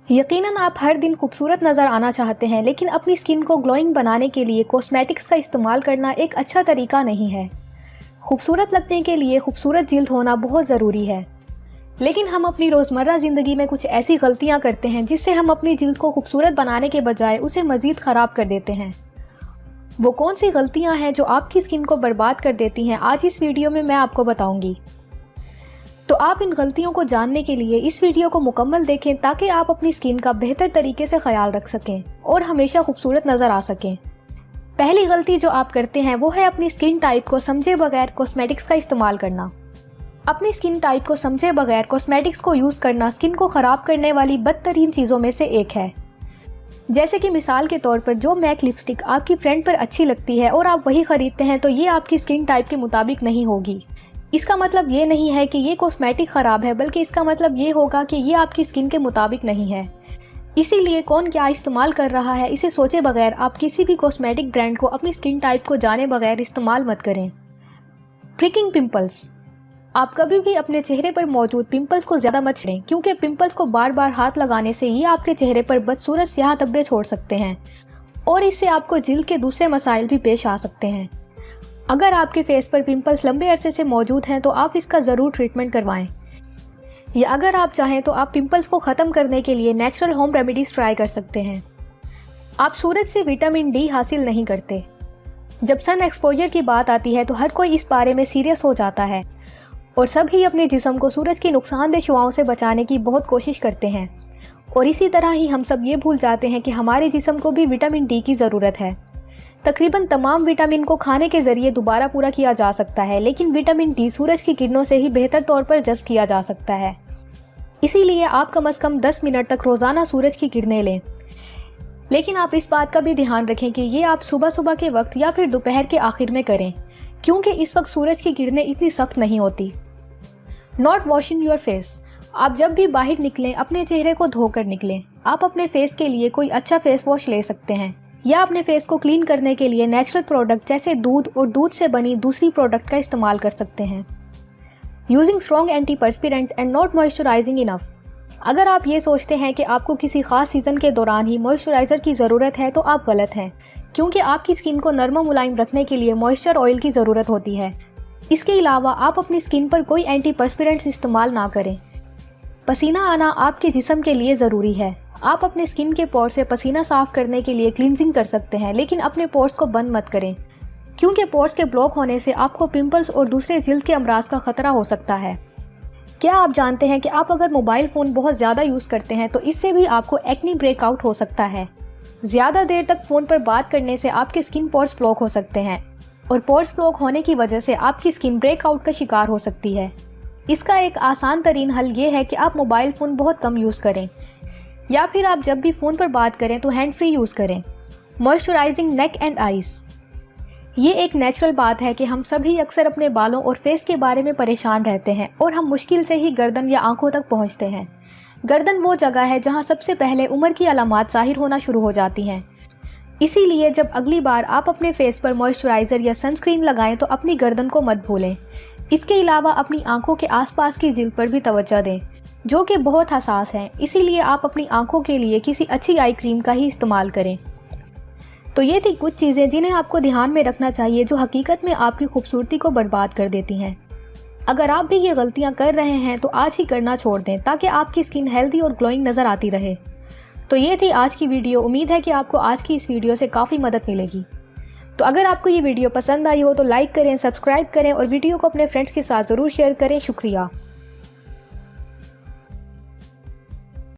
यकीनन आप हर दिन खूबसूरत नज़र आना चाहते हैं, लेकिन अपनी स्किन को ग्लोइंग बनाने के लिए कॉस्मेटिक्स का इस्तेमाल करना एक अच्छा तरीका नहीं है। खूबसूरत लगने के लिए खूबसूरत जिल्द होना बहुत ज़रूरी है, लेकिन हम अपनी रोज़मर्रा ज़िंदगी में कुछ ऐसी गलतियां करते हैं जिससे हम अपनी जिल्द को खूबसूरत बनाने के बजाय उसे मज़ीद ख़राब कर देते हैं। वो कौन सी गलतियां हैं जो आपकी स्किन को बर्बाद कर देती हैं, आज इस वीडियो में मैं आपको बताऊंगी। तो आप इन गलतियों को जानने के लिए इस वीडियो को मुकम्मल देखें ताकि आप अपनी स्किन का बेहतर तरीके से ख्याल रख सकें और हमेशा खूबसूरत नज़र आ सकें। पहली गलती जो आप करते हैं वो है अपनी स्किन टाइप को समझे बगैर कॉस्मेटिक्स का इस्तेमाल करना। अपनी स्किन टाइप को समझे बगैर कॉस्मेटिक्स को यूज़ करना स्किन को ख़राब करने वाली बदतरीन चीज़ों में से एक है। जैसे कि मिसाल के तौर पर जो मैक लिपस्टिक आपकी फ्रेंड पर अच्छी लगती है और आप वही ख़रीदते हैं, तो ये आपकी स्किन टाइप के मुताबिक नहीं होगी। इसका मतलब ये नहीं है कि ये कॉस्मेटिक ख़राब है, बल्कि इसका मतलब ये होगा कि ये आपकी स्किन के मुताबिक नहीं है। इसीलिए कौन क्या इस्तेमाल कर रहा है इसे सोचे बगैर आप किसी भी कॉस्मेटिक ब्रांड को अपनी स्किन टाइप को जाने बगैर इस्तेमाल मत करें। Pricking pimples. आप कभी भी अपने चेहरे पर मौजूद पिंपल्स को ज़्यादा मत छेड़ें, क्योंकि पिंपल्स को बार बार हाथ लगाने से ये आपके चेहरे पर बदसूरत स्याह धब्बे छोड़ सकते हैं और इससे आपको जिल्द के दूसरे मसाइल भी पेश आ सकते हैं। अगर आपके फेस पर पिंपल्स लंबे अरसे से मौजूद हैं तो आप इसका ज़रूर ट्रीटमेंट करवाएं। या अगर आप चाहें तो आप पिंपल्स को ख़त्म करने के लिए नेचुरल होम रेमेडीज़ ट्राई कर सकते हैं। आप सूरज से विटामिन डी हासिल नहीं करते। जब सन एक्सपोजर की बात आती है तो हर कोई इस बारे में सीरियस हो जाता है और सभी अपने जिस्म को सूरज की नुकसानदेह शुआओं से बचाने की बहुत कोशिश करते हैं। और इसी तरह ही हम सब ये भूल जाते हैं कि हमारे जिस्म को भी विटामिन डी की ज़रूरत है। तकरीबन तमाम विटामिन को खाने के ज़रिए दोबारा पूरा किया जा सकता है, लेकिन विटामिन डी सूरज की किरणों से ही बेहतर तौर पर जज़्ब किया जा सकता है। इसीलिए आप कम से कम 10 मिनट तक रोज़ाना सूरज की किरणें लें। लेकिन आप इस बात का भी ध्यान रखें कि ये आप सुबह सुबह के वक्त या फिर दोपहर के आखिर में करें, क्योंकि इस वक्त सूरज की किरणें इतनी सख्त नहीं होती। Not washing your face. आप जब भी बाहर निकलें अपने चेहरे को धोकर निकलें। आप अपने फेस के लिए कोई अच्छा फेस वॉश ले सकते हैं या अपने फेस को क्लीन करने के लिए नेचुरल प्रोडक्ट जैसे दूध और दूध से बनी दूसरी प्रोडक्ट का इस्तेमाल कर सकते हैं। Using strong antiperspirant and not moisturising enough. अगर आप ये सोचते हैं कि आपको किसी खास सीज़न के दौरान ही मॉइस्चराइज़र की ज़रूरत है तो आप गलत हैं, क्योंकि आपकी स्किन को नरम मुलायम रखने के लिए मॉइस्चर ऑयल की ज़रूरत होती है। इसके अलावा आप अपनी स्किन पर कोई एंटीपर्स्पिरेंट्स इस्तेमाल ना करें। पसीना आना आपके जिस्म के लिए ज़रूरी है। आप अपने स्किन के पोर से पसीना साफ करने के लिए क्लींजिंग कर सकते हैं, लेकिन अपने पोर्स को बंद मत करें, क्योंकि पोर्स के ब्लॉक होने से आपको पिंपल्स और दूसरे जिल्द के अमराज का खतरा हो सकता है। क्या आप जानते हैं कि आप अगर मोबाइल फ़ोन बहुत ज़्यादा यूज़ करते हैं तो इससे भी आपको एक्नी ब्रेकआउट हो सकता है। ज़्यादा देर तक फ़ोन पर बात करने से आपके स्किन पोर्स ब्लॉक हो सकते हैं और पोर्स ब्लॉक होने की वजह से आपकी स्किन ब्रेकआउट का शिकार हो सकती है। इसका एक आसान तरीन हल ये है कि आप मोबाइल फ़ोन बहुत कम यूज़ करें, या फिर आप जब भी फ़ोन पर बात करें तो हैंड फ्री यूज़ करें। Moisturising neck and eyes. ये एक नेचुरल बात है कि हम सभी अक्सर अपने बालों और फेस के बारे में परेशान रहते हैं और हम मुश्किल से ही गर्दन या आंखों तक पहुंचते हैं। गर्दन वो जगह है जहां सबसे पहले उम्र की अलामात ज़ाहिर होना शुरू हो जाती हैं। इसीलिए जब अगली बार आप अपने फेस पर मॉइस्चराइज़र या सनस्क्रीन लगाएं तो अपनी गर्दन को मत भूलें। इसके अलावा अपनी आंखों के आसपास की जिल्द पर भी तवज्जो दें, जो कि बहुत हसास हैं। इसीलिए आप अपनी आंखों के लिए किसी अच्छी आई क्रीम का ही इस्तेमाल करें। तो ये थी कुछ चीज़ें जिन्हें आपको ध्यान में रखना चाहिए, जो हकीकत में आपकी खूबसूरती को बर्बाद कर देती हैं। अगर आप भी ये गलतियां कर रहे हैं तो आज ही करना छोड़ दें, ताकि आपकी स्किन हेल्दी और ग्लोइंग नज़र आती रहे। तो ये थी आज की वीडियो। उम्मीद है कि आपको आज की इस वीडियो से काफ़ी मदद मिलेगी। तो अगर आपको ये वीडियो पसंद आई हो तो लाइक करें, सब्सक्राइब करें और वीडियो को अपने फ्रेंड्स के साथ ज़रूर शेयर करें। शुक्रिया।